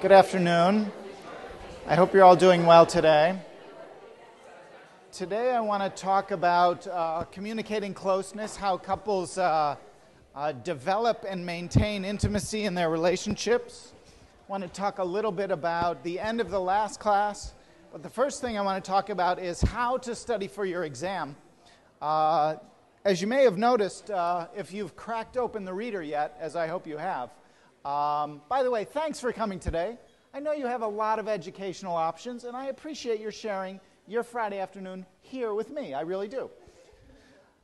Good afternoon. I hope you're all doing well today. Today I want to talk about communicating closeness, how couples develop and maintain intimacy in their relationships. I want to talk a little bit about the end of the last class, but the first thing I want to talk about is how to study for your exam. As you may have noticed, if you've cracked open the reader yet, as I hope you have, by the way, thanks for coming today. I know you have a lot of educational options, and I appreciate your sharing your Friday afternoon here with me. I really do.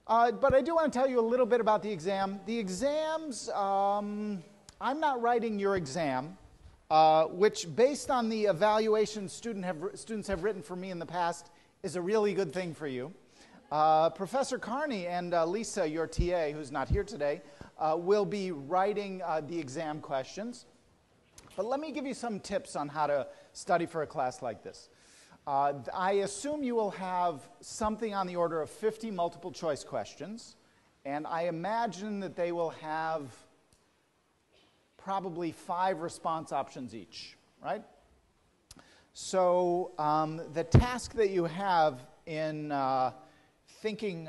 But I do want to tell you a little bit about the exam. The exams, I'm not writing your exam, which based on the evaluation students have written for me in the past is a really good thing for you. Professor Carney and Lisa, your TA, who's not here today, will be writing the exam questions. But let me give you some tips on how to study for a class like this. I assume you will have something on the order of 50 multiple choice questions, and I imagine that they will have probably 5 response options each, right? So the task that you have in thinking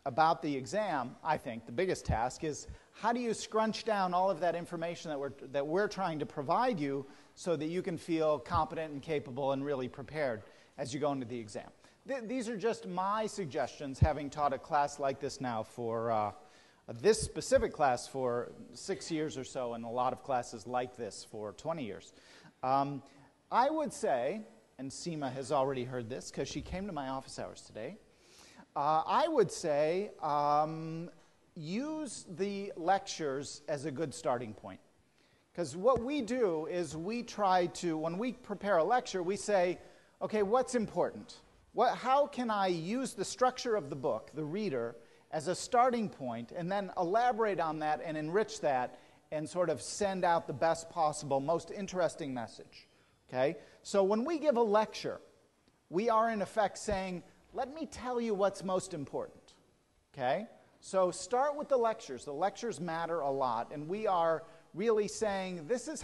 about the exam, I think, the biggest task is how do you scrunch down all of that information that we're trying to provide you so that you can feel competent and capable and really prepared as you go into the exam. These are just my suggestions, having taught a class like this now for this specific class for 6 years or so, and a lot of classes like this for 20 years. I would say, and Seema has already heard this because she came to my office hours today, I would say use the lectures as a good starting point. Because what we do is we try to, when we prepare a lecture, we say, okay, what's important? How can I use the structure of the book, the reader, as a starting point, and then elaborate on that and enrich that and sort of send out the best possible, most interesting message? Okay? So when we give a lecture, we are in effect saying, let me tell you what's most important. Okay? So start with the lectures. The lectures matter a lot, and we are really saying this is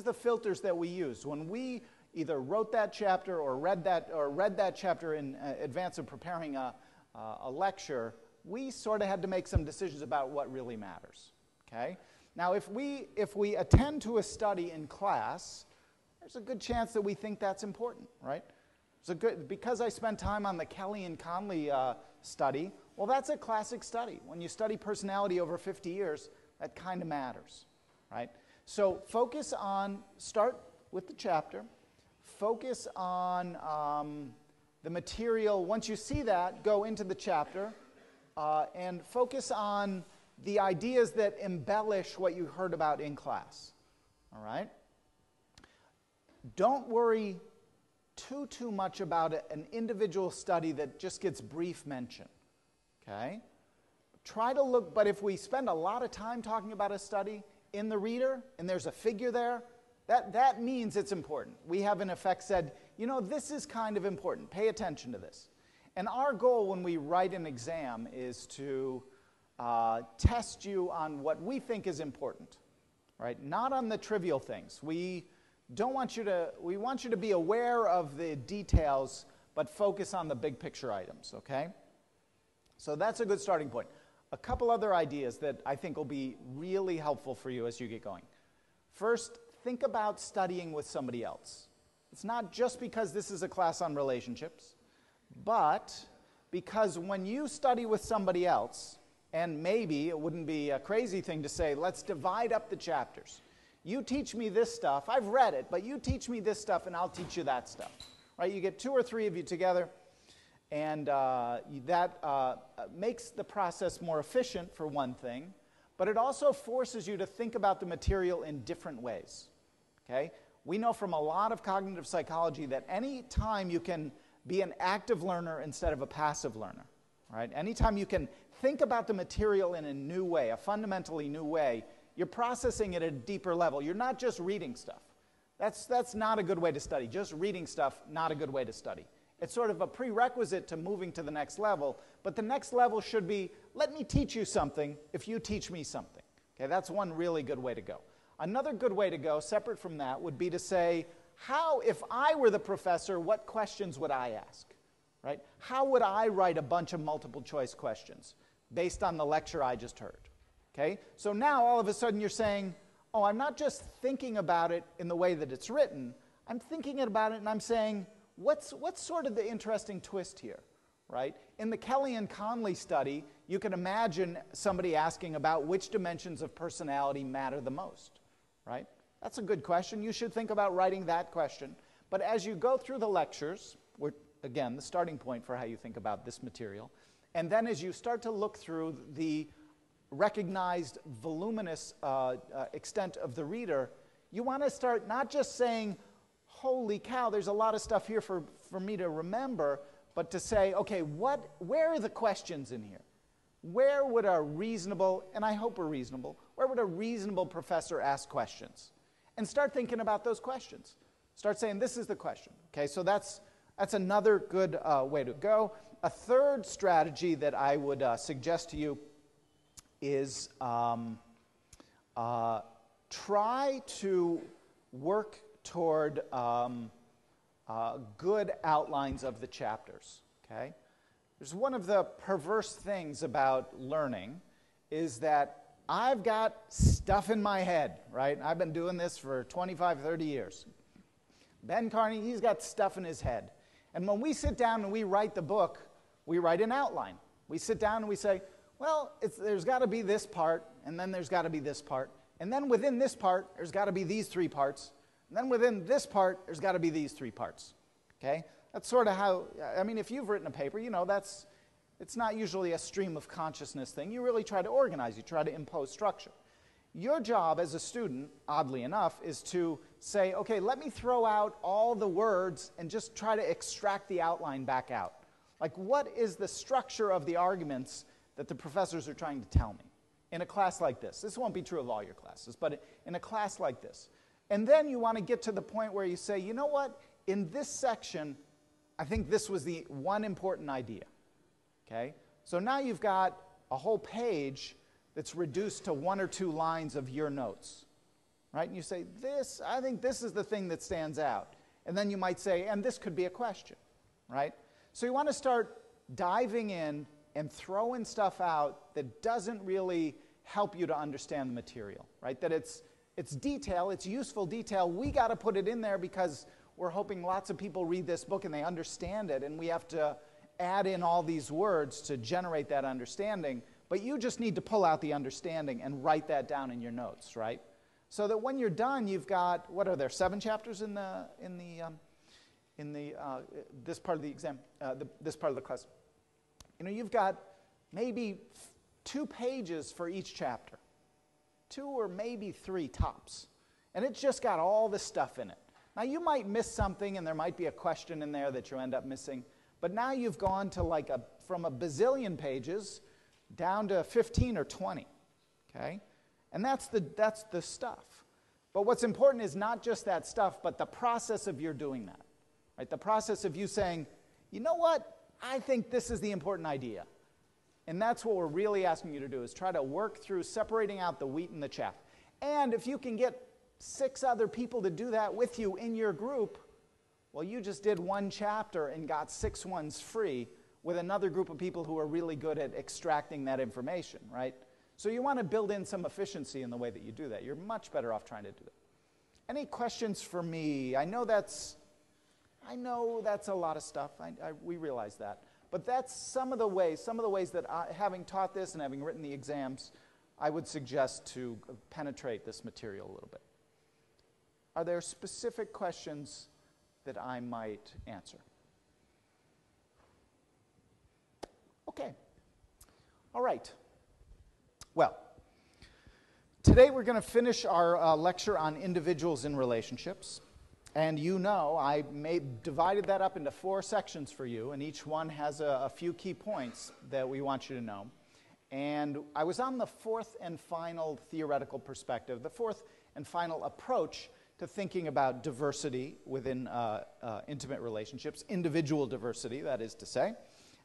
the filters that we use. When we either wrote that chapter or read that chapter in advance of preparing a lecture, we sort of had to make some decisions about what really matters. Okay? Now, if we attend to a study in class, there's a good chance that we think that's important, right? Because I spent time on the Kelly and Conley study, well, that's a classic study. When you study personality over 50 years, that kind of matters, right? So start with the chapter, focus on the material. Once you see that, go into the chapter, and focus on the ideas that embellish what you heard about in class, all right? Don't worry too much about an individual study that just gets brief mention, okay? Try to look, but if we spend a lot of time talking about a study in the reader, and there's a figure there, that means it's important. We have in effect said, you know, this is kind of important. Pay attention to this. And our goal when we write an exam is to test you on what we think is important, right? Not on the trivial things. We want you to be aware of the details, but focus on the big picture items, okay? So that's a good starting point. A couple other ideas that I think will be really helpful for you as you get going. First, think about studying with somebody else. It's not just because this is a class on relationships, but because when you study with somebody else, and maybe it wouldn't be a crazy thing to say, let's divide up the chapters. You teach me this stuff. I've read it, but you teach me this stuff, and I'll teach you that stuff. Right? You get 2 or 3 of you together, and that makes the process more efficient, for one thing, but it also forces you to think about the material in different ways. Okay? We know from a lot of cognitive psychology that any time you can be an active learner instead of a passive learner, right? Anytime you can think about the material in a new way, a fundamentally new way, you're processing it at a deeper level. You're not just reading stuff. That's not a good way to study. Just reading stuff, not a good way to study. It's sort of a prerequisite to moving to the next level, but the next level should be, let me teach you something if you teach me something. Okay, that's one really good way to go. Another good way to go, separate from that, would be to say, how, if I were the professor, what questions would I ask? Right? How would I write a bunch of multiple choice questions based on the lecture I just heard? Okay? So now all of a sudden you're saying, oh, I'm not just thinking about it in the way that it's written, I'm thinking about it and I'm saying, what's sort of the interesting twist here? Right? In the Kelly and Conley study, you can imagine somebody asking about which dimensions of personality matter the most. Right? That's a good question. You should think about writing that question. But as you go through the lectures, again, the starting point for how you think about this material, and then as you start to look through the recognized voluminous extent of the reader, you want to start not just saying, holy cow, there's a lot of stuff here for me to remember, but to say, okay, where are the questions in here? Where would a reasonable, and I hope we're reasonable, where would a reasonable professor ask questions? And start thinking about those questions. Start saying, this is the question. Okay, so that's another good way to go. A third strategy that I would suggest to you is try to work toward good outlines of the chapters. Okay? There's one of the perverse things about learning is that I've got stuff in my head, right? I've been doing this for 25, 30 years. Ben Carney, he's got stuff in his head. And when we sit down and we write the book, we write an outline. We sit down and we say, well, there's got to be this part, and then there's got to be this part. And then within this part, there's got to be these three parts. And then within this part, there's got to be these three parts. Okay? That's sort of how, I mean, if you've written a paper, you know, it's not usually a stream of consciousness thing. You really try to organize. You try to impose structure. Your job as a student, oddly enough, is to say, okay, let me throw out all the words and just try to extract the outline back out. Like, what is the structure of the arguments that the professors are trying to tell me in a class like this? This won't be true of all your classes, but in a class like this. And then you want to get to the point where you say, you know what, in this section, I think this was the one important idea. Okay? So now you've got a whole page that's reduced to one or two lines of your notes. Right? And you say, I think this is the thing that stands out. And then you might say, and this could be a question. Right? So you want to start diving in and throwing stuff out that doesn't really help you to understand the material. Right? That it's detail, it's useful detail. We got to put it in there because we're hoping lots of people read this book and they understand it, and we have to add in all these words to generate that understanding. But you just need to pull out the understanding and write that down in your notes, right? So that when you're done, you've got, what are there, 7 chapters in this part of the exam, this part of the class? You know, you've got maybe 2 pages for each chapter, 2 or maybe 3 tops, and it's just got all this stuff in it. Now you might miss something, and there might be a question in there that you end up missing. But now you've gone to from a bazillion pages down to 15 or 20, okay? And that's the stuff. But what's important is not just that stuff, but the process of your doing that, right? The process of you saying, you know what? I think this is the important idea. And that's what we're really asking you to do, is try to work through separating out the wheat and the chaff. And if you can get 6 other people to do that with you in your group, well, you just did 1 chapter and got 6 ones free with another group of people who are really good at extracting that information, right? So you want to build in some efficiency in the way that you do that. You're much better off trying to do that. Any questions for me? I know that's a lot of stuff. We realize that. But that's some of the ways that having taught this and having written the exams, I would suggest to penetrate this material a little bit. Are there specific questions that I might answer? Okay. All right. Well, today we're going to finish our lecture on individuals in relationships. And you know, I divided that up into 4 sections for you, and each one has a few key points that we want you to know. And I was on the 4th and final theoretical perspective, the 4th and final approach to thinking about diversity within intimate relationships, individual diversity, that is to say. And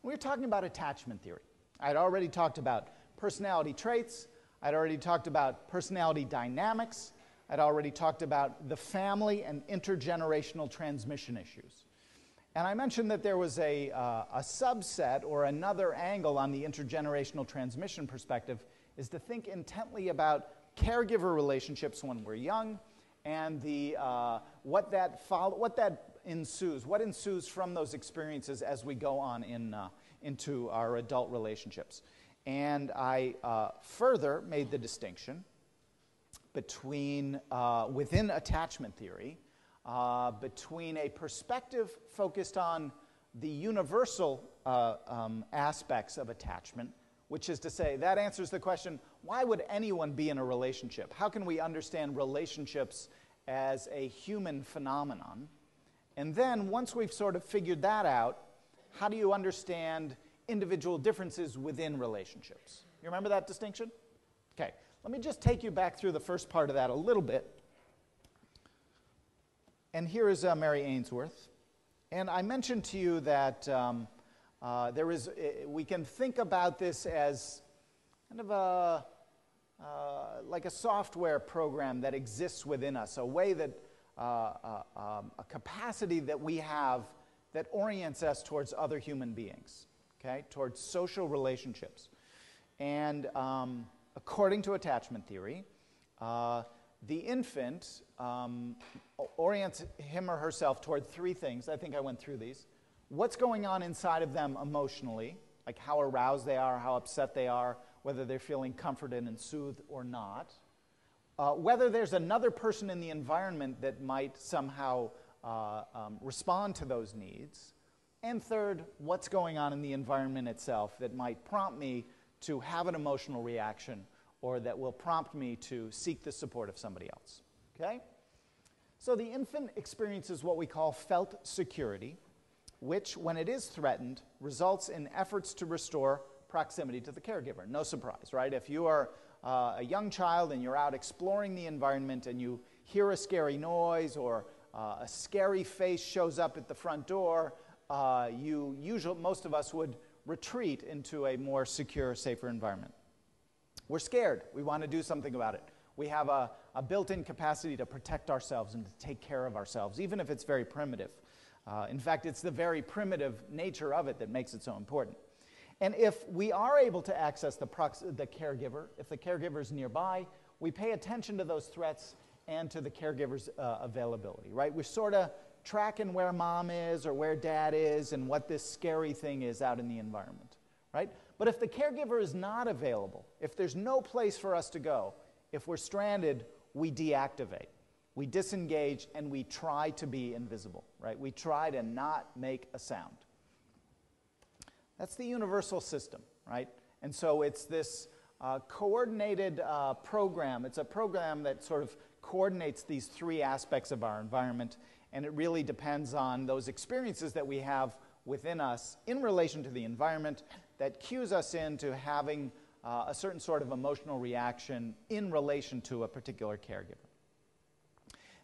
we were talking about attachment theory. I'd already talked about personality traits. I'd already talked about personality dynamics. I'd already talked about the family and intergenerational transmission issues. And I mentioned that there was a subset or another angle on the intergenerational transmission perspective is to think intently about caregiver relationships when we're young and what ensues from those experiences as we go on into our adult relationships. And I further made the distinction between, within attachment theory, between a perspective focused on the universal aspects of attachment, which is to say, that answers the question, why would anyone be in a relationship? How can we understand relationships as a human phenomenon? And then, once we've sort of figured that out, how do you understand individual differences within relationships? You remember that distinction? Okay, let me just take you back through the first part of that a little bit. And here is Mary Ainsworth. And I mentioned to you that we can think about this as kind of like a software program that exists within us, a way that, a capacity that we have that orients us towards other human beings, okay, towards social relationships. And according to attachment theory, the infant orients him or herself toward three things. I think I went through these. What's going on inside of them emotionally, like how aroused they are, how upset they are, whether they're feeling comforted and soothed or not. Whether there's another person in the environment that might somehow respond to those needs. And third, what's going on in the environment itself that might prompt me to have an emotional reaction or that will prompt me to seek the support of somebody else. Okay? So the infant experiences what we call felt security, which, when it is threatened, results in efforts to restore proximity to the caregiver. No surprise, right? If you are a young child and you're out exploring the environment and you hear a scary noise or a scary face shows up at the front door, most of us would retreat into a more secure, safer environment. We're scared. We want to do something about it. We have a built-in capacity to protect ourselves and to take care of ourselves, even if it's very primitive. In fact, it's the very primitive nature of it that makes it so important. And if we are able to access the caregiver, if the caregiver is nearby, we pay attention to those threats and to the caregiver's availability, right? We're sort of tracking where mom is or where dad is and what this scary thing is out in the environment, right? But if the caregiver is not available, if there's no place for us to go, if we're stranded, we deactivate. We disengage and we try to be invisible, right? We try to not make a sound. That's the universal system, right? And so it's this coordinated program. It's a program that sort of coordinates these three aspects of our environment, and it really depends on those experiences that we have within us in relation to the environment that cues us into having a certain sort of emotional reaction in relation to a particular caregiver.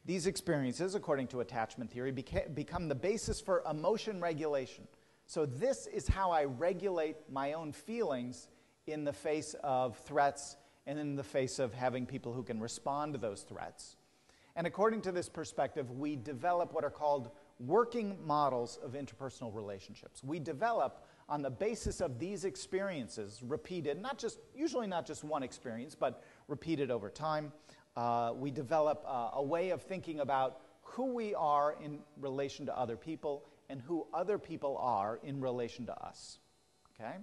These experiences, according to attachment theory, become the basis for emotion regulation. So this is how I regulate my own feelings in the face of threats and in the face of having people who can respond to those threats. And according to this perspective, we develop what are called working models of interpersonal relationships. We develop, on the basis of these experiences, repeated, usually not just one experience, but repeated over time, we develop a way of thinking about who we are in relation to other people and who other people are in relation to us, okay?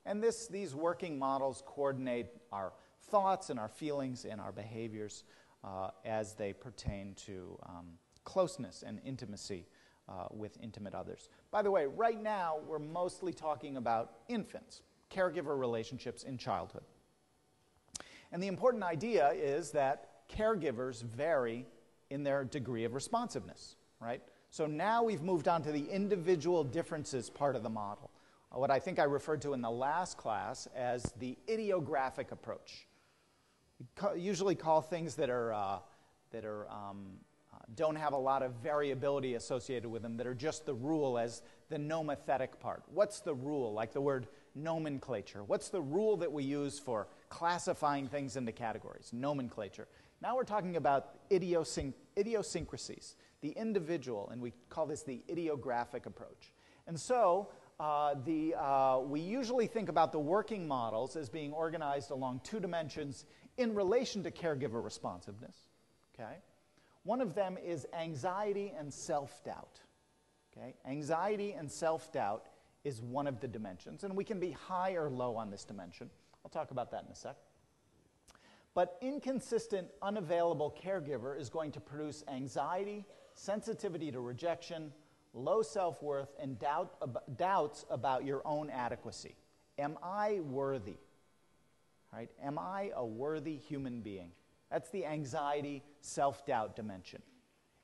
And these working models coordinate our thoughts and our feelings and our behaviors as they pertain to closeness and intimacy with intimate others. By the way, right now, we're mostly talking about infants, caregiver relationships in childhood. And the important idea is that caregivers vary in their degree of responsiveness, right? So now we've moved on to the individual differences part of the model, what I think I referred to in the last class as the idiographic approach. We usually call things that don't have a lot of variability associated with them, that are just the rule, as the nomothetic part. What's the rule? Like the word nomenclature. What's the rule that we use for classifying things into categories? Nomenclature. Now we're talking about idiosyncrasies, the individual, and we call this the idiographic approach. And so we usually think about the working models as being organized along two dimensions in relation to caregiver responsiveness. Okay? One of them is anxiety and self-doubt. Okay? Anxiety and self-doubt is one of the dimensions, and we can be high or low on this dimension. I'll talk about that in a sec. But inconsistent, unavailable caregiver is going to produce anxiety, sensitivity to rejection, low self-worth, and doubts about your own adequacy. Am I worthy? Right? Am I a worthy human being? That's the anxiety, self-doubt dimension.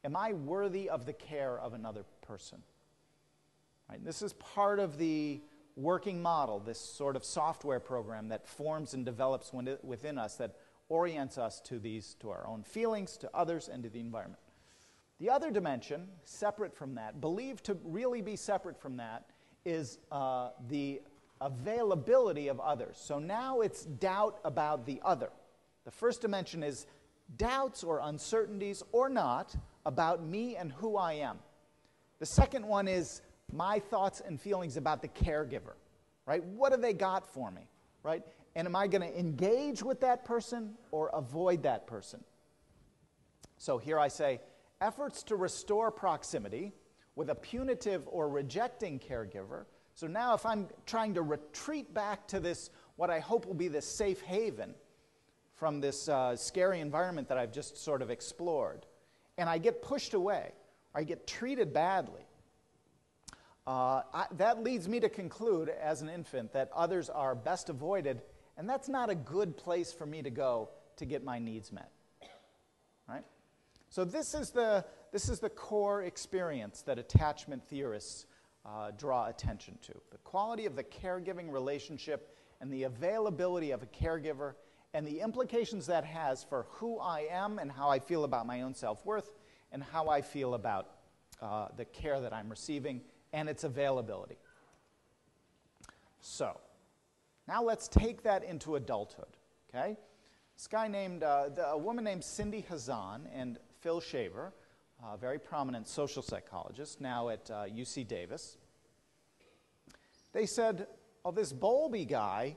Am I worthy of the care of another person? Right? This is part of the working model, this sort of software program that forms and develops within us that orients us to our own feelings, to others, and to the environment. The other dimension, separate from that, believed to really be separate from that, is the availability of others. So now it's doubt about the other. The first dimension is doubts or uncertainties or not about me and who I am. The second one is my thoughts and feelings about the caregiver, right? What do they got for me, right? And am I going to engage with that person or avoid that person? So here I say, efforts to restore proximity with a punitive or rejecting caregiver. So now if I'm trying to retreat back to this, what I hope will be this safe haven from this scary environment that I've just sort of explored, and I get pushed away, or I get treated badly, that leads me to conclude as an infant that others are best avoided, and that's not a good place for me to go to get my needs met. Right? So this is the core experience that attachment theorists draw attention to. The quality of the caregiving relationship and the availability of a caregiver and the implications that has for who I am and how I feel about my own self-worth and how I feel about the care that I'm receiving and its availability. So, now let's take that into adulthood, okay? This guy named, a woman named Cindy Hazan and Phil Shaver, a very prominent social psychologist, now at UC Davis. They said, oh, this Bowlby guy,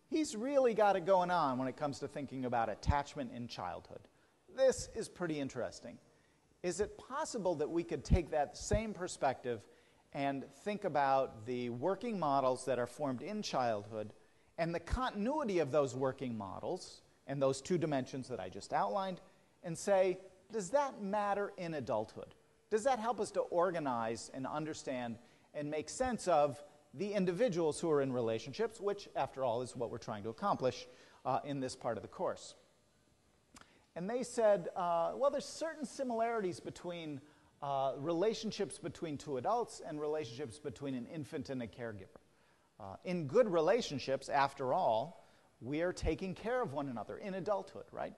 he's really got it going on when it comes to thinking about attachment in childhood. This is pretty interesting. Is it possible that we could take that same perspective and think about the working models that are formed in childhood and the continuity of those working models and those two dimensions that I just outlined and say, does that matter in adulthood? Does that help us to organize and understand and make sense of the individuals who are in relationships, which, after all, is what we're trying to accomplish in this part of the course? And they said, well, there's certain similarities between relationships between two adults and relationships between an infant and a caregiver. In good relationships, after all, we are taking care of one another in adulthood, right?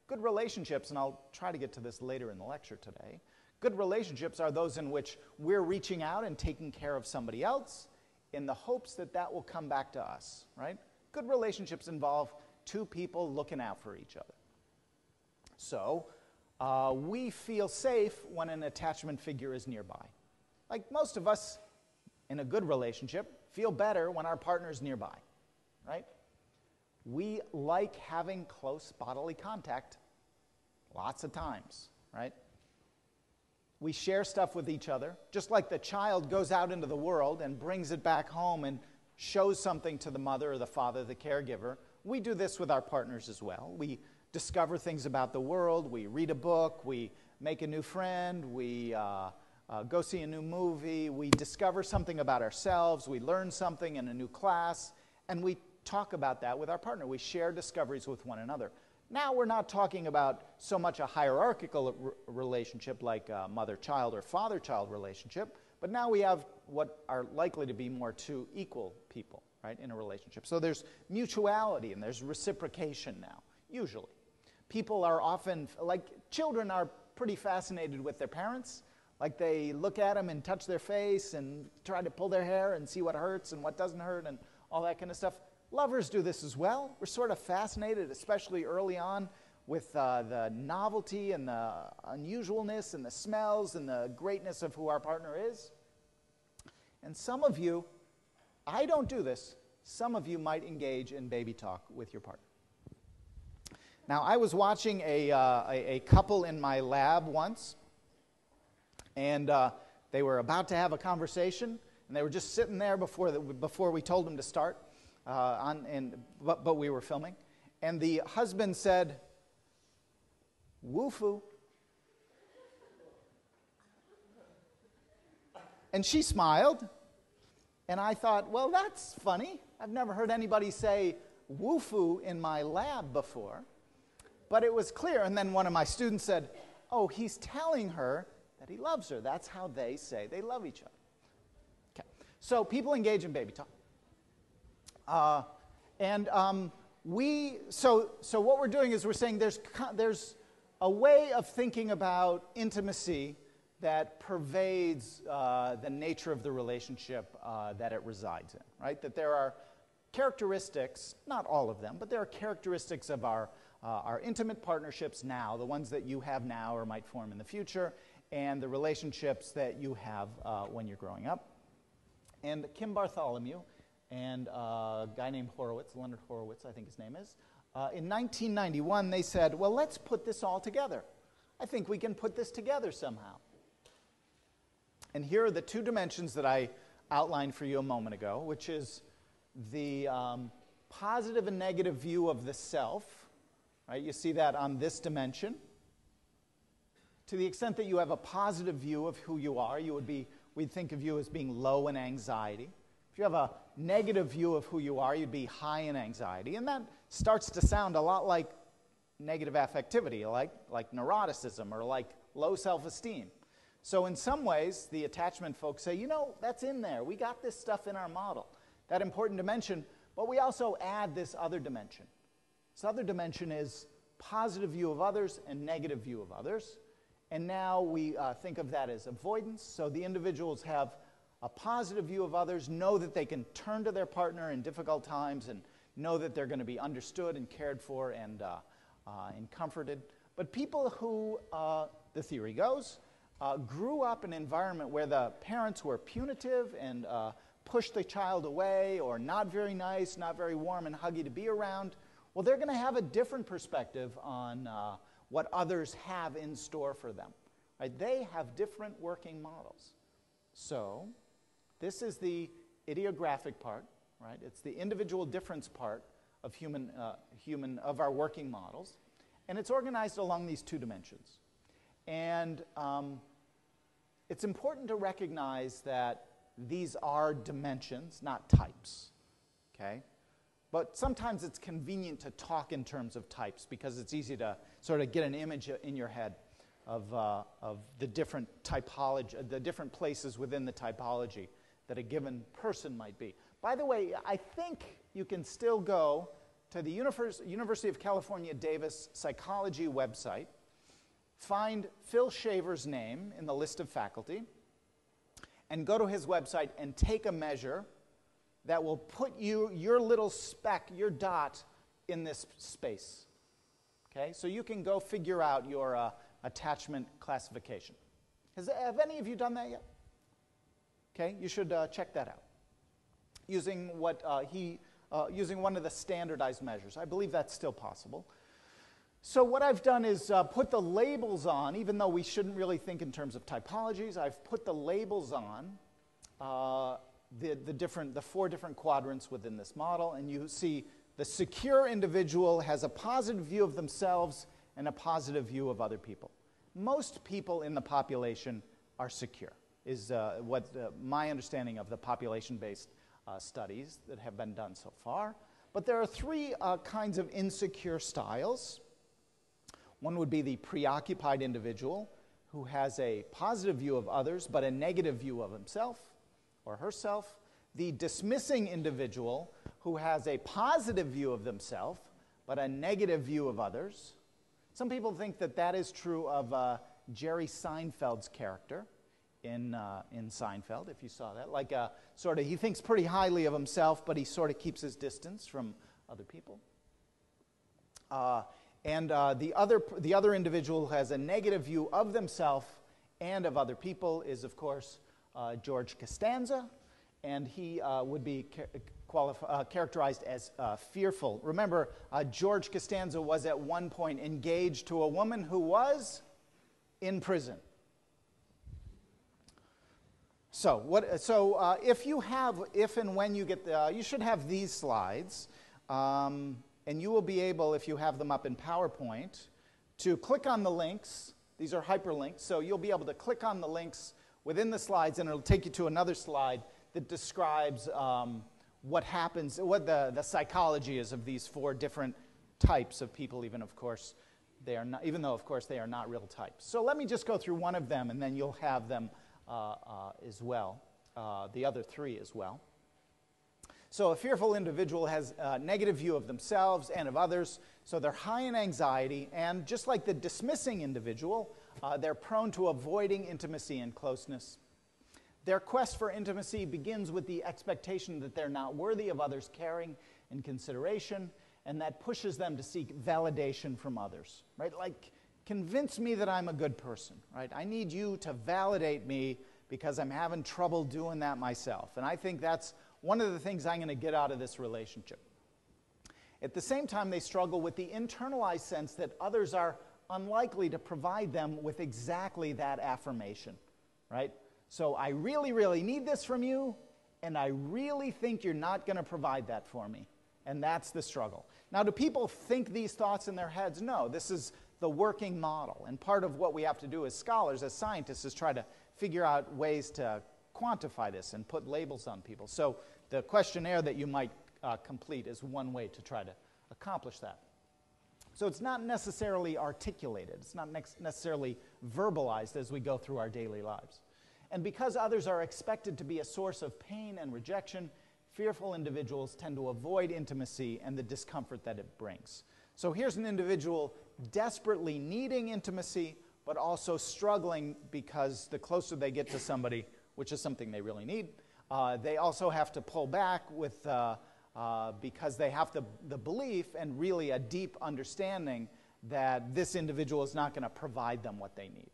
Good relationships, and I'll try to get to this later in the lecture today, good relationships are those in which we're reaching out and taking care of somebody else in the hopes that that will come back to us, right? Good relationships involve two people looking out for each other. So, we feel safe when an attachment figure is nearby. Like most of us in a good relationship feel better when our partner is nearby, right? We like having close bodily contact lots of times, right? We share stuff with each other, just like the child goes out into the world and brings it back home and shows something to the mother or the father, the caregiver. We do this with our partners as well. We discover things about the world, we read a book, we make a new friend, we go see a new movie, we discover something about ourselves, we learn something in a new class, and we talk about that with our partner. We share discoveries with one another. Now we're not talking about so much a hierarchical relationship like a mother-child or father-child relationship, but now we have what are likely to be more two equal people, right, in a relationship. So there's mutuality and there's reciprocation now, usually. People are often, like children are pretty fascinated with their parents. Like they look at them and touch their face and try to pull their hair and see what hurts and what doesn't hurt and all that kind of stuff. Lovers do this as well. We're sort of fascinated, especially early on, with the novelty and the unusualness and the smells and the greatness of who our partner is. And some of you, I don't do this, some of you might engage in baby talk with your partner. Now, I was watching a couple in my lab once, and they were about to have a conversation, and they were just sitting there before we told them to start, but we were filming. And the husband said, "Woofu." And she smiled, and I thought, well, that's funny. I've never heard anybody say "woofu" in my lab before. But it was clear, and then one of my students said, "Oh, he's telling her that he loves her." That's how they say they love each other. Okay, so people engage in baby talk. So what we're doing is we're saying there's a way of thinking about intimacy that pervades the nature of the relationship that it resides in, right? That there are characteristics, not all of them, but there are characteristics of our intimate partnerships now, the ones that you have now or might form in the future, and the relationships that you have when you're growing up. And Kim Bartholomew and a guy named Horowitz, Leonard Horowitz, I think his name is, in 1991, they said, well, let's put this all together. I think we can put this together somehow. And here are the two dimensions that I outlined for you a moment ago, which is the positive and negative view of the self. Right? You see that on this dimension. To the extent that you have a positive view of who you are, we'd think of you as being low in anxiety. If you have a negative view of who you are, you'd be high in anxiety. And that starts to sound a lot like negative affectivity, like neuroticism or like low self-esteem. So in some ways, the attachment folks say, that's in there. We got this stuff in our model, that important dimension, but we also add this other dimension. This other dimension is positive view of others and negative view of others. And now we think of that as avoidance. So the individuals have a positive view of others, know that they can turn to their partner in difficult times and know that they're going to be understood and cared for and comforted. But people who, the theory goes, grew up in an environment where the parents were punitive and pushed the child away or not very nice, not very warm and huggy to be around, well, they're going to have a different perspective on what others have in store for them. Right? They have different working models. So this is the idiographic part, right? It's the individual difference part of of our working models, and it's organized along these two dimensions. And it's important to recognize that these are dimensions, not types, okay? But sometimes it's convenient to talk in terms of types because it's easy to sort of get an image in your head of the different typology, the different places within the typology that a given person might be. By the way, I think you can still go to the University of California, Davis psychology website, find Phil Shaver's name in the list of faculty, and go to his website and take a measure that will put your little speck, your dot, in this space. Okay, so you can go figure out your attachment classification. Have any of you done that yet? Okay, you should check that out using using one of the standardized measures. I believe that's still possible. So what I've done is put the labels on, even though we shouldn't really think in terms of typologies. I've put the labels on the four different quadrants within this model, and you see the secure individual has a positive view of themselves and a positive view of other people. Most people in the population are secure, is my understanding of the population-based studies that have been done so far. But there are three kinds of insecure styles. One would be the preoccupied individual who has a positive view of others but a negative view of himself or herself. The dismissing individual who has a positive view of themselves but a negative view of others. Some people think that that is true of Jerry Seinfeld's character in Seinfeld, if you saw that. Like he thinks pretty highly of himself, but he sort of keeps his distance from other people. And the other individual who has a negative view of themselves and of other people is, of course, George Costanza, and he would be characterized as fearful. Remember, George Costanza was at one point engaged to a woman who was in prison. So, if and when you get you should have these slides, and you will be able, if you have them up in PowerPoint, to click on the links. These are hyperlinks, so you'll be able to click on the links within the slides, and it'll take you to another slide that describes what happens, what the psychology is of these 4 different types of people, even though, of course, they are not real types. So let me just go through one of them, and then you'll have them as well, the other 3 as well. So a fearful individual has a negative view of themselves and of others, so they're high in anxiety, and just like the dismissing individual, they're prone to avoiding intimacy and closeness. Their quest for intimacy begins with the expectation that they're not worthy of others' caring and consideration, and that pushes them to seek validation from others, right? Like, convince me that I'm a good person, right? I need you to validate me because I'm having trouble doing that myself. And I think that's one of the things I'm going to get out of this relationship. At the same time, they struggle with the internalized sense that others are unlikely to provide them with exactly that affirmation, right? So I really, really need this from you, and I really think you're not going to provide that for me. And that's the struggle. Now, do people think these thoughts in their heads? No, this is the working model. And part of what we have to do as scholars, as scientists, is try to figure out ways to quantify this and put labels on people. So the questionnaire that you might complete is one way to try to accomplish that. So it's not necessarily articulated. It's not necessarily verbalized as we go through our daily lives. And because others are expected to be a source of pain and rejection, fearful individuals tend to avoid intimacy and the discomfort that it brings. So here's an individual desperately needing intimacy, but also struggling because the closer they get to somebody, which is something they really need, they also have to pull back with, because they have the belief and really a deep understanding that this individual is not going to provide them what they need.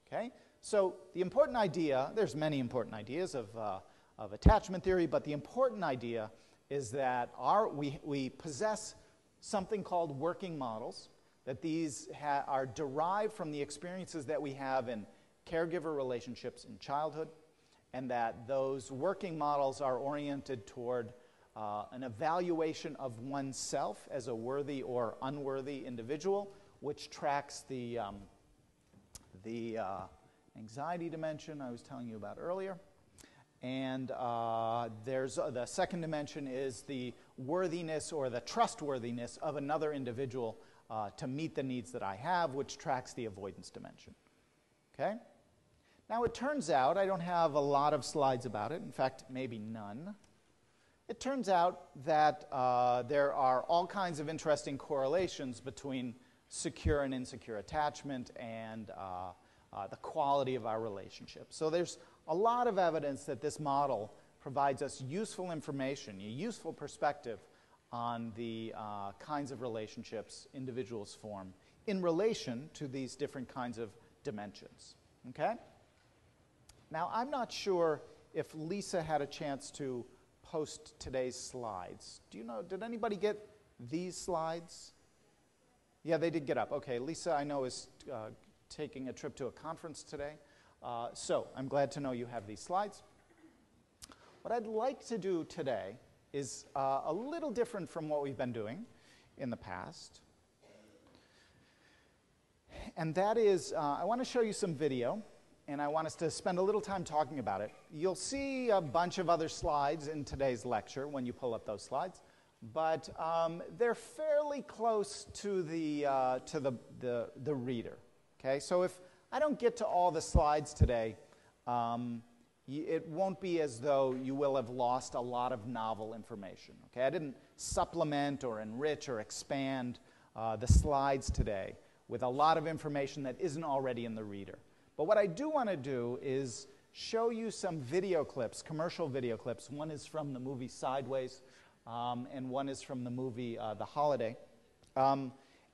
Okay? So the important idea, there's many important ideas of attachment theory, but the important idea is that we possess something called working models, that these are derived from the experiences that we have in caregiver relationships in childhood, and that those working models are oriented toward an evaluation of oneself as a worthy or unworthy individual, which tracks the anxiety dimension I was telling you about earlier. And there's the second dimension is the worthiness or the trustworthiness of another individual to meet the needs that I have, which tracks the avoidance dimension. Okay? Now it turns out, I don't have a lot of slides about it, in fact, maybe none. It turns out that there are all kinds of interesting correlations between secure and insecure attachment and the quality of our relationship. So there's a lot of evidence that this model provides us useful information, a useful perspective on the kinds of relationships individuals form in relation to these different kinds of dimensions. Okay? Now, I'm not sure if Lisa had a chance to post today's slides. Do you know, did anybody get these slides? Yeah, they did get up. Okay, Lisa, I know, is taking a trip to a conference today. So I'm glad to know you have these slides. What I'd like to do today is a little different from what we've been doing in the past. And that is, I want to show you some video, and I want us to spend a little time talking about it. You'll see a bunch of other slides in today's lecture when you pull up those slides, but they're fairly close to the reader. Okay, so if I don't get to all the slides today, it won't be as though you will have lost a lot of novel information. Okay, I didn't supplement or enrich or expand the slides today with a lot of information that isn't already in the reader. But what I do want to do is show you some video clips, commercial video clips. One is from the movie Sideways, and one is from the movie The Holiday.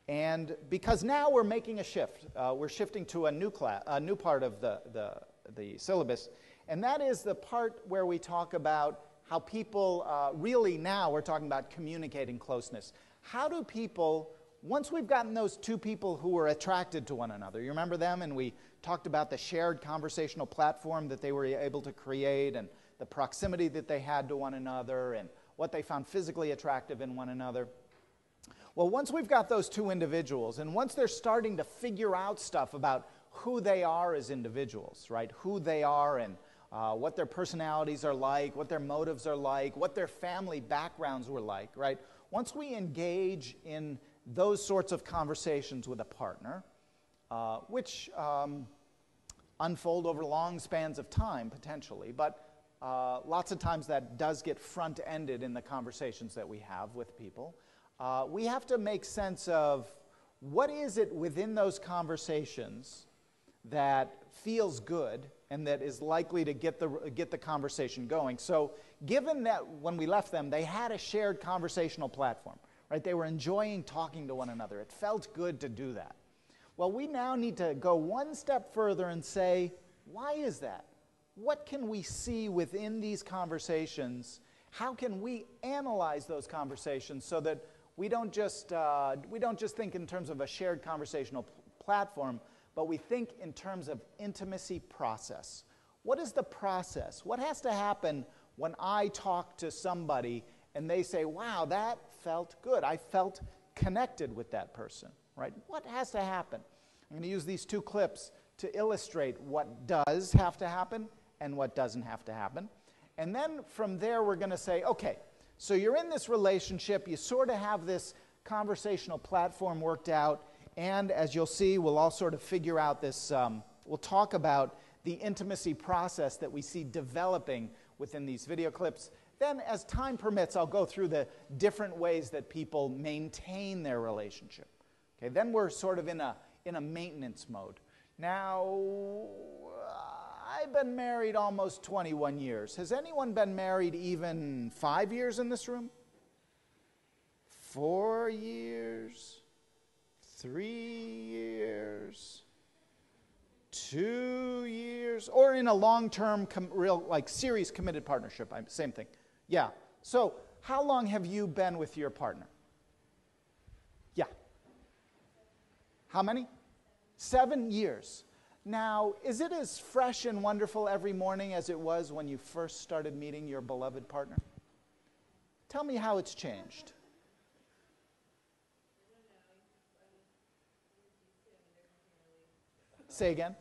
And because now we're making a shift. We're shifting to a new part of the syllabus. And that is the part where we talk about how people, really now we're talking about communicating closeness. How do people, once we've gotten those two people who were attracted to one another, you remember them? And we talked about the shared conversational platform that they were able to create and the proximity that they had to one another and what they found physically attractive in one another. Well, once we've got those two individuals, and once they're starting to figure out stuff about who they are as individuals, right? Who they are and what their personalities are like, what their motives are like, what their family backgrounds were like, right? Once we engage in those sorts of conversations with a partner, which unfold over long spans of time, potentially, but lots of times that does get front-ended in the conversations that we have with people. We have to make sense of what is it within those conversations that feels good and that is likely to get the conversation going. So given that when we left them, they had a shared conversational platform, right? They were enjoying talking to one another. It felt good to do that. Well, we now need to go one step further and say, why is that? What can we see within these conversations? How can we analyze those conversations so that we don't just think in terms of a shared conversational platform, but we think in terms of intimacy process. What is the process? What has to happen when I talk to somebody and they say, wow, that felt good. I felt connected with that person, right? What has to happen? I'm going to use these two clips to illustrate what does have to happen and what doesn't have to happen. And then from there, we're going to say, okay, so you're in this relationship, you sort of have this conversational platform worked out, and as you'll see, we'll all sort of figure out this, we'll talk about the intimacy process that we see developing within these video clips. Then, as time permits, I'll go through the different ways that people maintain their relationship. Okay, then we're sort of in a maintenance mode. Now, I've been married almost 21 years. Has anyone been married even 5 years in this room? 4 years? 3 years? 2 years? Or in a long-term, real, like, serious committed partnership? Same thing. Yeah. So, how long have you been with your partner? Yeah. How many? 7 years. Now, is it as fresh and wonderful every morning as it was when you first started meeting your beloved partner? Tell me how it's changed. Say again.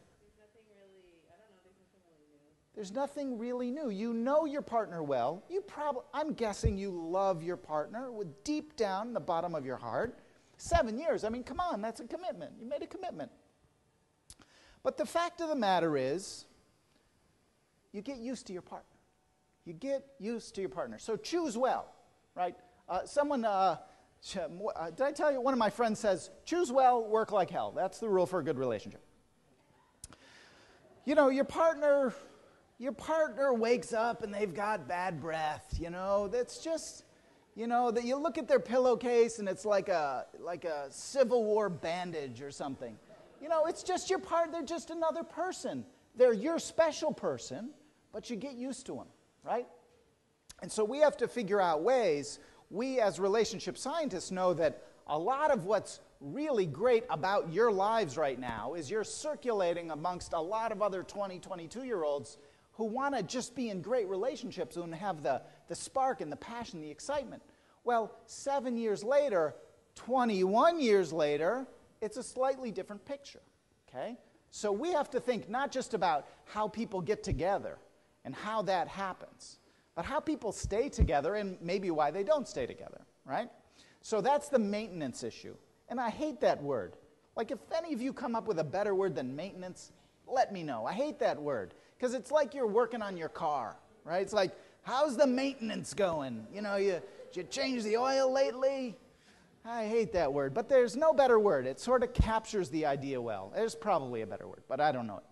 There's nothing really new. You know your partner well. I'm guessing you love your partner with deep down in the bottom of your heart. 7 years, I mean, come on, that's a commitment. You made a commitment. But the fact of the matter is, you get used to your partner. You get used to your partner. So choose well, right? Did I tell you, one of my friends says, choose well, work like hell. That's the rule for a good relationship. You know, your partner wakes up and they've got bad breath, you know. That's just, you know, that you look at their pillowcase and it's like a Civil War bandage or something. You know, it's just your partner. They're just another person. They're your special person, but you get used to them, right? And so we have to figure out ways. We as relationship scientists know that a lot of what's really great about your lives right now is you're circulating amongst a lot of other 20, 22-year-olds who want to just be in great relationships and have the spark and the passion, the excitement. Well, 7 years later, 21 years later, it's a slightly different picture, okay? So we have to think not just about how people get together and how that happens, but how people stay together and maybe why they don't stay together, right? So that's the maintenance issue. And I hate that word. Like, if any of you come up with a better word than maintenance, let me know. I hate that word because it's like you're working on your car, right? It's like, how's the maintenance going? You know, you changed the oil lately? I hate that word, but there's no better word. It sort of captures the idea well. There's probably a better word, but I don't know it.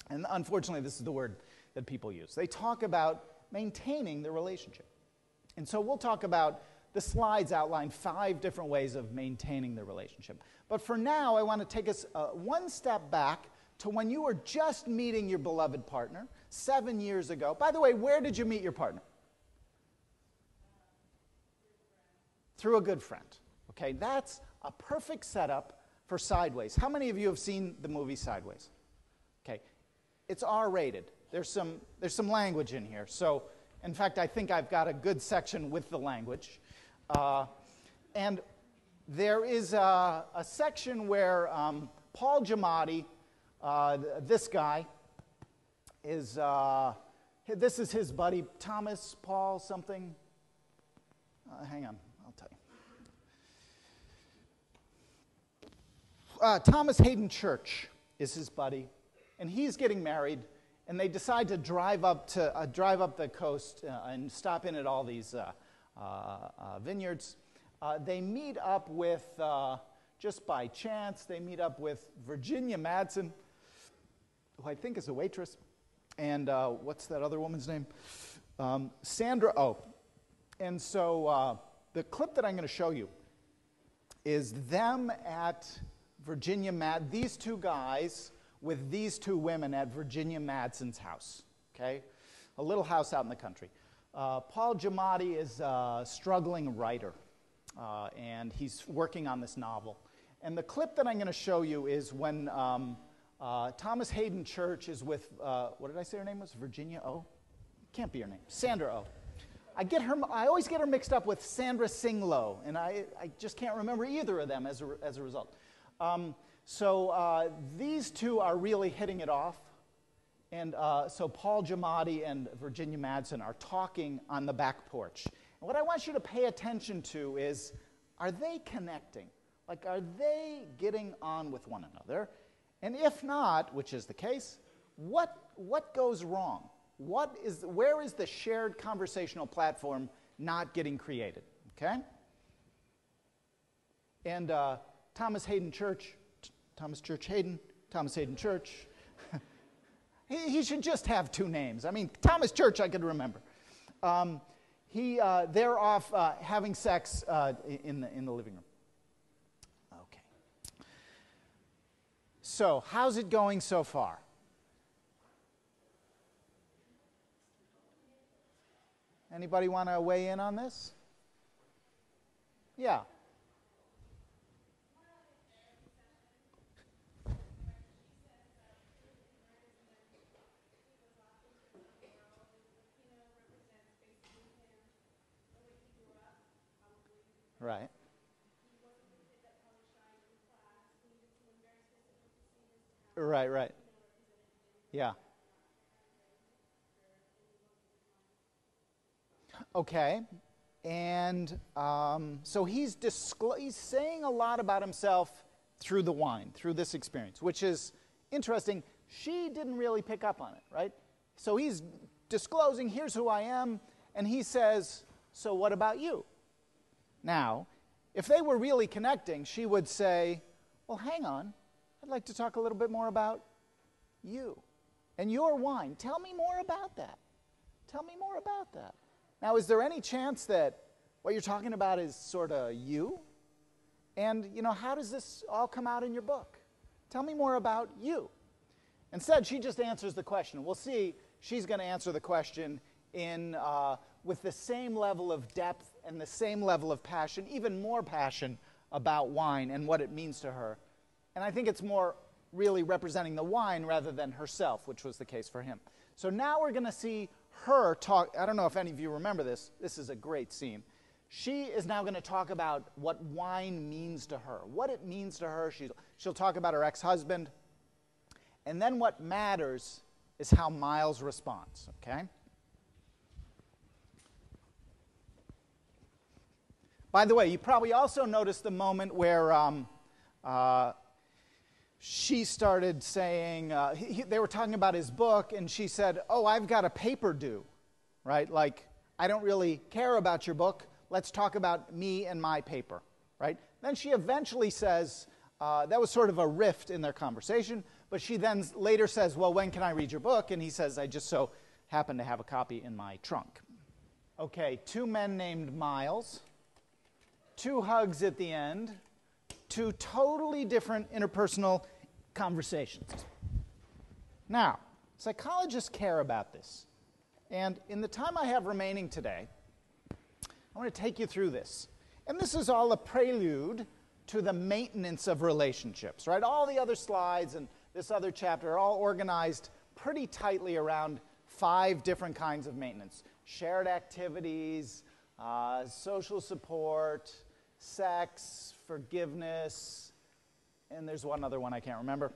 And unfortunately, this is the word that people use. They talk about maintaining the relationship. And so we'll talk about the slides outline 5 different ways of maintaining the relationship. But for now, I want to take us one step back to when you were just meeting your beloved partner 7 years ago. By the way, where did you meet your partner? Through a good friend. Okay, that's a perfect setup for Sideways. How many of you have seen the movie Sideways? Okay, it's R-rated. There's some language in here. So, in fact, I think I've got a good section with the language. And there is a section where Paul Giamatti, this guy, this is his buddy, Thomas, Paul, something. Hang on, I'll tell you. Thomas Hayden Church is his buddy, and he's getting married, and they decide to drive up the coast and stop in at all these vineyards. They meet up with, just by chance, they meet up with Virginia Madsen, who I think is a waitress, and what's that other woman's name? Sandra Oh. And so the clip that I'm going to show you is them at these two guys with these two women at Virginia Madsen's house, okay? A little house out in the country. Paul Giamatti is a struggling writer, and he's working on this novel. And the clip that I'm going to show you is when Thomas Hayden Church is with, what did I say her name was? Virginia O? Can't be her name. Sandra O. I always get her mixed up with Sandra Singlo, and I just can't remember either of them as a result. So these two are really hitting it off. And so Paul Giamatti and Virginia Madsen are talking on the back porch. And what I want you to pay attention to is, are they connecting? Like, are they getting on with one another? And if not, which is the case, what goes wrong? Where is the shared conversational platform not getting created? Okay? And Thomas Hayden Church, he should just have 2 names. I mean, Thomas Church I could remember. They're off having sex in the living room. Okay. So, how's it going so far? Anybody want to weigh in on this? Yeah. Right. Right. Yeah. Okay. And so he's saying a lot about himself through the wine, through this experience, which is interesting. She didn't really pick up on it, right? So he's disclosing, here's who I am, and he says, so what about you? Now, if they were really connecting, she would say, well, hang on, I'd like to talk a little bit more about you and your wine. Tell me more about that. Tell me more about that. Now, is there any chance that what you're talking about is sort of you? And, how does this all come out in your book? Tell me more about you. Instead, she just answers the question. We'll see she's going to answer the question with the same level of depth and the same level of passion, even more passion about wine and what it means to her. And I think it's more really representing the wine rather than herself, which was the case for him. So now we're going to see her talk. I don't know if any of you remember this. This is a great scene. She is now going to talk about what wine means to her, what it means to her. She'll talk about her ex-husband. And then what matters is how Miles responds, okay? By the way, you probably also noticed the moment where she started saying, they were talking about his book, and she said, oh, I've got a paper due, right? Like, I don't really care about your book. Let's talk about me and my paper, right? Then she eventually says, that was sort of a rift in their conversation, but she then later says, well, when can I read your book? And he says, I just so happen to have a copy in my trunk. Okay, 2 men named Miles. 2 hugs at the end, 2 totally different interpersonal conversations. Now, psychologists care about this. And in the time I have remaining today, I want to take you through this. And this is all a prelude to the maintenance of relationships, right? All the other slides and this other chapter are all organized pretty tightly around 5 different kinds of maintenance. Shared activities, social support, sex, forgiveness, and there's one other one I can't remember.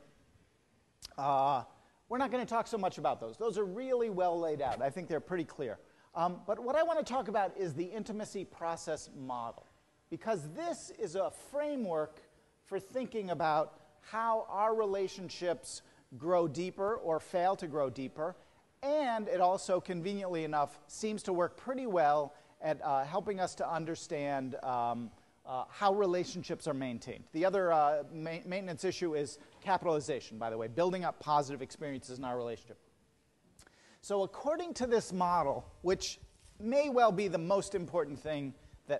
We're not going to talk so much about those. Those are really well laid out. I think they're pretty clear. But what I want to talk about is the intimacy process model, because this is a framework for thinking about how our relationships grow deeper or fail to grow deeper, and it also, conveniently enough, seems to work pretty well at helping us to understand how relationships are maintained. The other maintenance issue is capitalization, by the way, building up positive experiences in our relationship. So according to this model, which may well be the most important thing,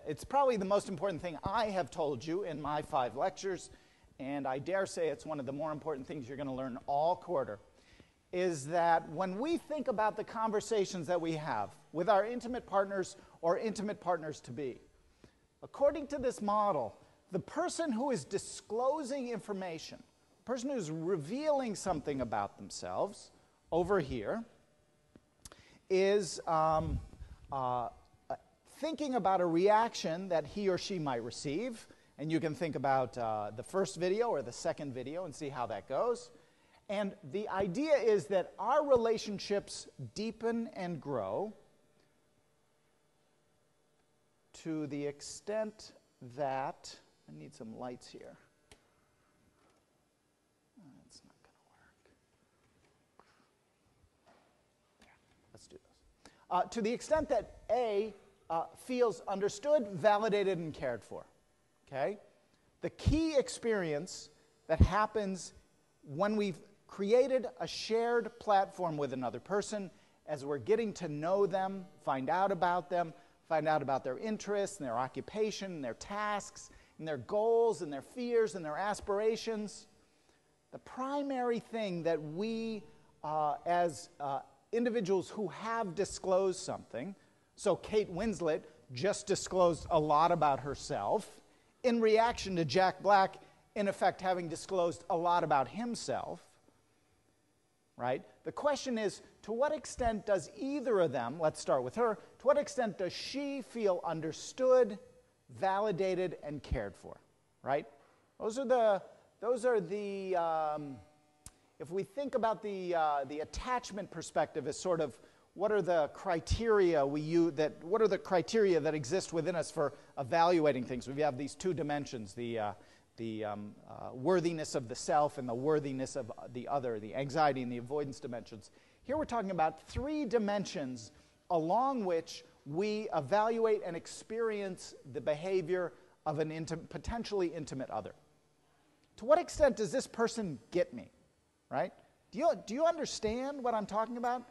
it's probably the most important thing I have told you in my 5 lectures, and I dare say it's one of the more important things you're going to learn all quarter, is that when we think about the conversations that we have with our intimate partners or intimate partners-to-be, according to this model, the person who is disclosing information, the person who's revealing something about themselves over here, is thinking about a reaction that he or she might receive. And you can think about the first video or the second video and see how that goes. And the idea is that our relationships deepen and grow to the extent that, I need some lights here. That's not going to work. There, let's do this. To the extent that A feels understood, validated, and cared for. Okay? The key experience that happens when we've created a shared platform with another person, as we're getting to know them, find out about their interests and their occupation and their tasks and their goals and their fears and their aspirations. The primary thing that we, as individuals who have disclosed something, so Kate Winslet just disclosed a lot about herself in reaction to Jack Black, in effect, having disclosed a lot about himself, right? The question is, to what extent does either of them, let's start with her, to what extent does she feel understood, validated, and cared for, right? Those are the if we think about the attachment perspective as sort of what are the criteria we use, what are the criteria that exist within us for evaluating things? We have these 2 dimensions, the worthiness of the self and the worthiness of the other, the anxiety and the avoidance dimensions. Here we're talking about 3 dimensions along which we evaluate and experience the behavior of an potentially intimate other. To what extent does this person get me, right? Do you understand what I'm talking about?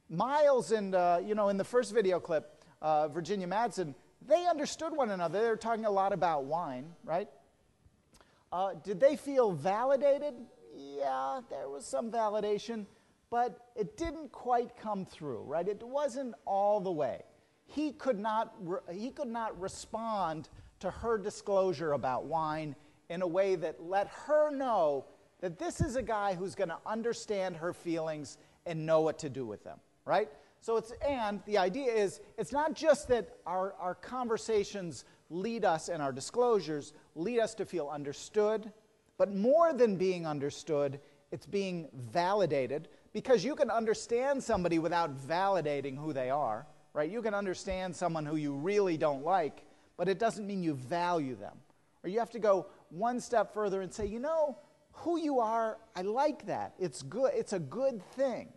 Miles and, in the first video clip, Virginia Madsen, they understood one another. They were talking a lot about wine, right? Did they feel validated? Yeah, there was some validation, but it didn't quite come through, right? It wasn't all the way. He could not respond to her disclosure about wine in a way that let her know that this is a guy who's going to understand her feelings and know what to do with them, right? So and the idea is, it's not just that our conversations lead us and our disclosures lead us to feel understood, but more than being understood, it's being validated, because you can understand somebody without validating who they are, right? You can understand someone who you really don't like, but it doesn't mean you value them. Or you have to go one step further and say, who you are, I like that. It's good. It's a good thing,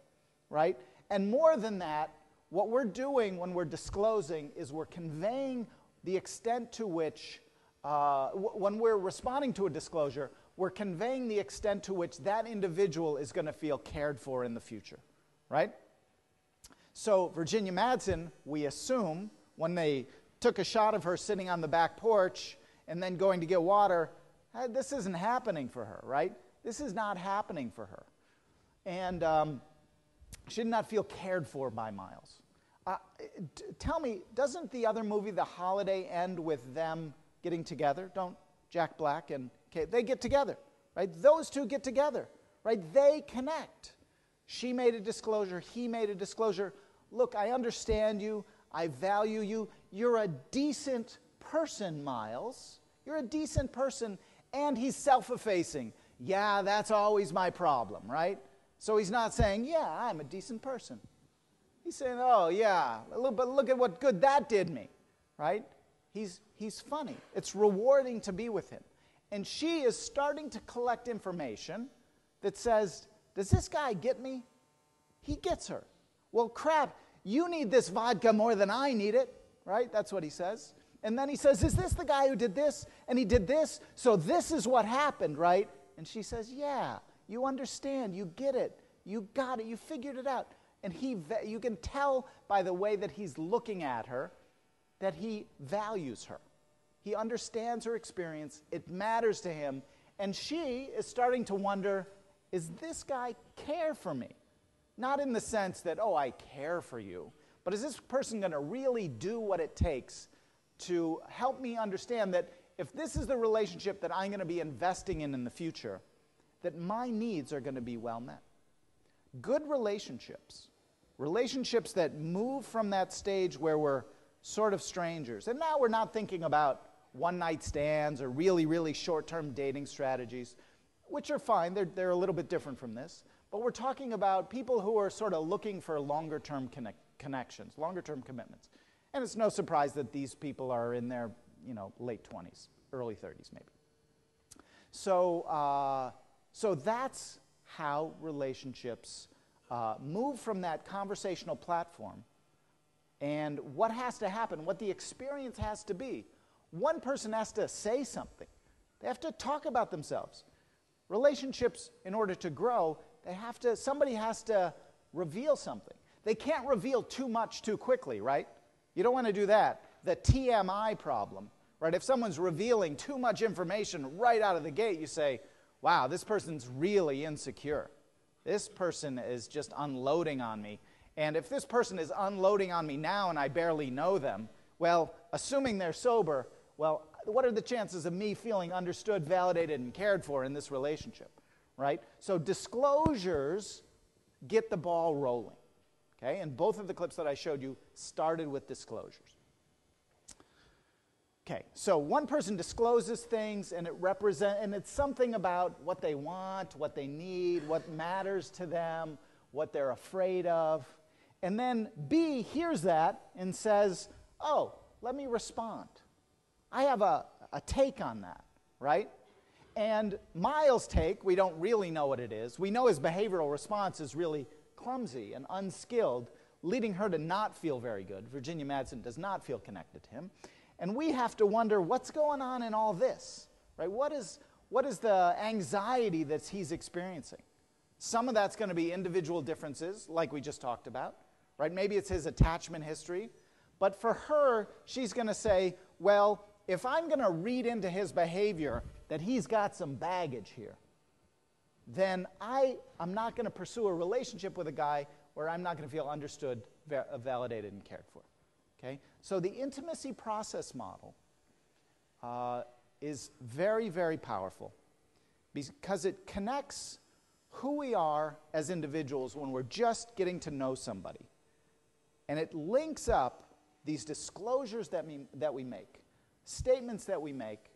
right? And more than that, what we're doing when we're disclosing is we're conveying the extent to which, when we're responding to a disclosure, we're conveying the extent to which that individual is going to feel cared for in the future, right? So Virginia Madsen, we assume, when they took a shot of her sitting on the back porch and then going to get water, this isn't happening for her, right? This is not happening for her. And she did not feel cared for by Miles. Tell me, doesn't the other movie, The Holiday, end with them getting together? Don't Jack Black and Kate, they get together, right? Those two get together, right? They connect. She made a disclosure, he made a disclosure. Look, I understand you, I value you. You're a decent person, Miles. You're a decent person, and he's self-effacing. Yeah, that's always my problem, right? So he's not saying, yeah, I'm a decent person. He's saying, oh, yeah, but look at what good that did me, right? He's funny. It's rewarding to be with him. And she is starting to collect information that says, does this guy get me? He gets her. Well, crap, you need this vodka more than I need it, right? That's what he says. And then he says, is this the guy who did this? And he did this, so this is what happened, right? And she says, yeah, you understand, you get it, you got it, you figured it out. And you can tell by the way that he's looking at her that he values her. He understands her experience. It matters to him. And she is starting to wonder, is this guy care for me? Not in the sense that, oh, I care for you, but is this person going to really do what it takes to help me understand that if this is the relationship that I'm going to be investing in the future, that my needs are going to be well met? Good relationships, relationships that move from that stage where we're sort of strangers. And now we're not thinking about one-night stands or really, really short-term dating strategies, which are fine. They're a little bit different from this. But we're talking about people who are sort of looking for longer-term connections, longer-term commitments. And it's no surprise that these people are in their, late 20s, early 30s maybe. So that's how relationships move from that conversational platform. And what has to happen, what the experience has to be, one person has to say something. They have to talk about themselves. Relationships, in order to grow, somebody has to reveal something. They can't reveal too much too quickly, right? You don't want to do that. The TMI problem, right? If someone's revealing too much information right out of the gate, you say, wow, this person's really insecure. This person is just unloading on me. And if this person is unloading on me now and I barely know them, well, assuming they're sober, well, what are the chances of me feeling understood, validated, and cared for in this relationship, right? So disclosures get the ball rolling, okay? And both of the clips that I showed you started with disclosures. Okay, so one person discloses things, and it's something about what they want, what they need, what matters to them, what they're afraid of. And then B hears that and says, oh, let me respond. I have a take on that, right? And Miles' take, we don't really know what it is. We know his behavioral response is really clumsy and unskilled, leading her to not feel very good. Virginia Madsen does not feel connected to him. And we have to wonder, what's going on in all this, right? What is the anxiety that he's experiencing? Some of that's going to be individual differences, like we just talked about, right? Maybe it's his attachment history. But for her, she's going to say, well, if I'm going to read into his behavior that he's got some baggage here, then I'm not going to pursue a relationship with a guy where I'm not going to feel understood, validated, and cared for. Okay? So the intimacy process model is very, very powerful because it connects who we are as individuals when we're just getting to know somebody. And it links up these disclosures that we make, statements that we make,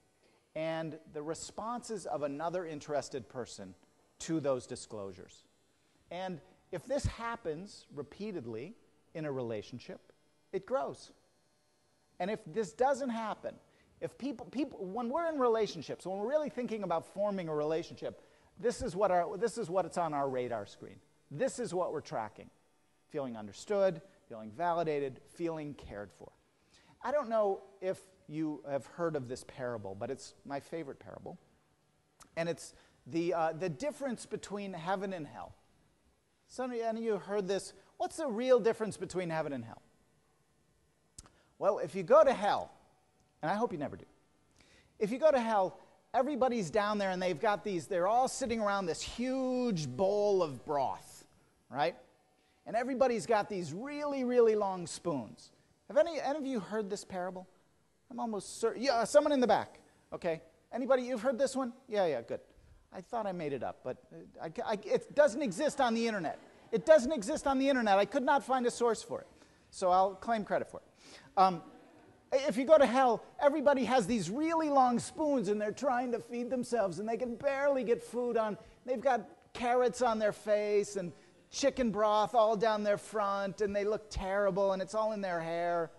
and the responses of another interested person to those disclosures. And if this happens repeatedly in a relationship, it grows. And if this doesn't happen, if people when we're in relationships, when we're really thinking about forming a relationship, this is what's on our radar screen. This is what we're tracking. Feeling understood, feeling validated, feeling cared for. I don't know if you have heard of this parable, but it's my favorite parable. And it's the difference between heaven and hell. Any of you heard this? What's the real difference between heaven and hell? Well, if you go to hell, and I hope you never do, if you go to hell, everybody's down there and they've got they're all sitting around this huge bowl of broth, right? And everybody's got these really, really long spoons. Have any of you heard this parable? I'm almost certain. Yeah, someone in the back. Okay. Anybody, you've heard this one? Yeah, good. I thought I made it up, but it doesn't exist on the internet. It doesn't exist on the internet. I could not find a source for it. So I'll claim credit for it. If you go to hell, everybody has these really long spoons and they're trying to feed themselves and they can barely get food on. They've got carrots on their face and chicken broth all down their front and they look terrible and it's all in their hair.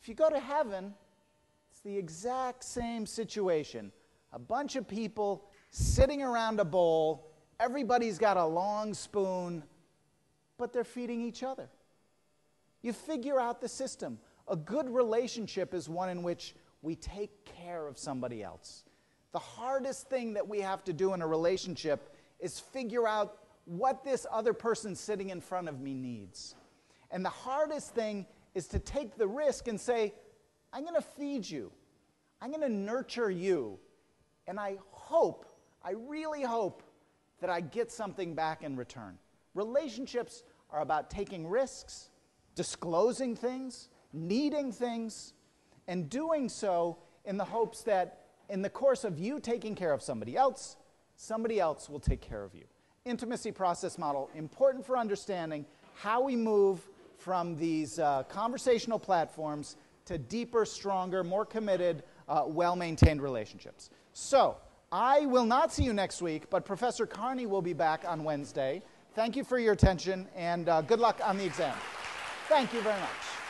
If you go to heaven, it's the exact same situation. A bunch of people sitting around a bowl, everybody's got a long spoon, but they're feeding each other. You figure out the system. A good relationship is one in which we take care of somebody else. The hardest thing that we have to do in a relationship is figure out what this other person sitting in front of me needs. And the hardest thing is to take the risk and say, I'm going to feed you. I'm going to nurture you. And I really hope that I get something back in return. Relationships are about taking risks, disclosing things, needing things, and doing so in the hopes that in the course of you taking care of somebody else will take care of you. Intimacy process model, important for understanding how we move from these conversational platforms to deeper, stronger, more committed, well-maintained relationships. So, I will not see you next week, but Professor Carney will be back on Wednesday. Thank you for your attention, and good luck on the exam. Thank you very much.